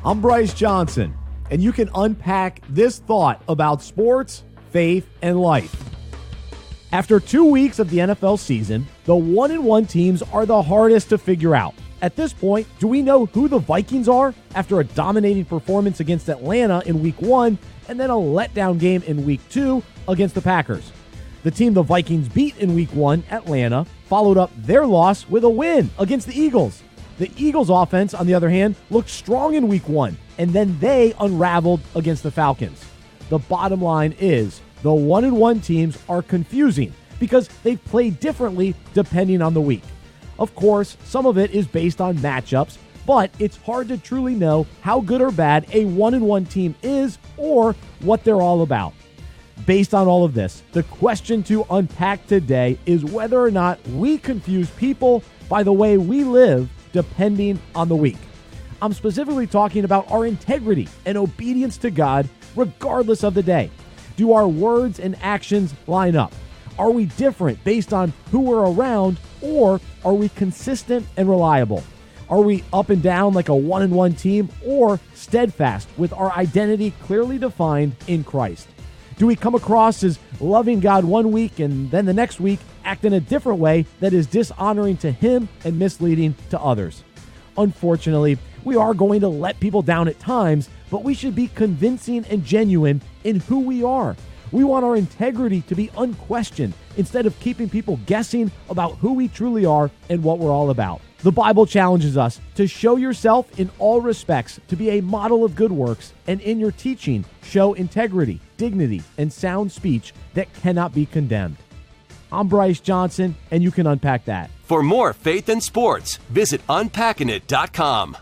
I'm Bryce Johnson, and you can unpack this thought about sports, faith, and life. After 2 weeks of the NFL season, the 1-1 teams are the hardest to figure out. At this point, do we know who the Vikings are after a dominating performance against Atlanta in Week 1 and then a letdown game in Week 2 against the Packers? The team the Vikings beat in Week 1, Atlanta, followed up their loss with a win against the Eagles. The Eagles' offense, on the other hand, looked strong in Week 1, and then they unraveled against the Falcons. The bottom line is the 1-1 teams are confusing because they've played differently depending on the week. Of course, some of it is based on matchups, but it's hard to truly know how good or bad a 1-1 team is or what they're all about. Based on all of this, the question to unpack today is whether or not we confuse people by the way we live depending on the week. I'm specifically talking about our integrity and obedience to God regardless of the day. Do our words and actions line up? Are we different based on who we're around, or are we consistent and reliable? Are we up and down like a 1-1 team, or steadfast with our identity clearly defined in Christ? Do we come across as loving God one week and then the next week act in a different way that is dishonoring to Him and misleading to others? Unfortunately, we are going to let people down at times, but we should be convincing and genuine in who we are. We want our integrity to be unquestioned instead of keeping people guessing about who we truly are and what we're all about. The Bible challenges us to show yourself in all respects to be a model of good works, and in your teaching, show integrity, dignity, and sound speech that cannot be condemned. I'm Bryce Johnson, and you can unpack that. For more faith and sports, visit unpackingit.com.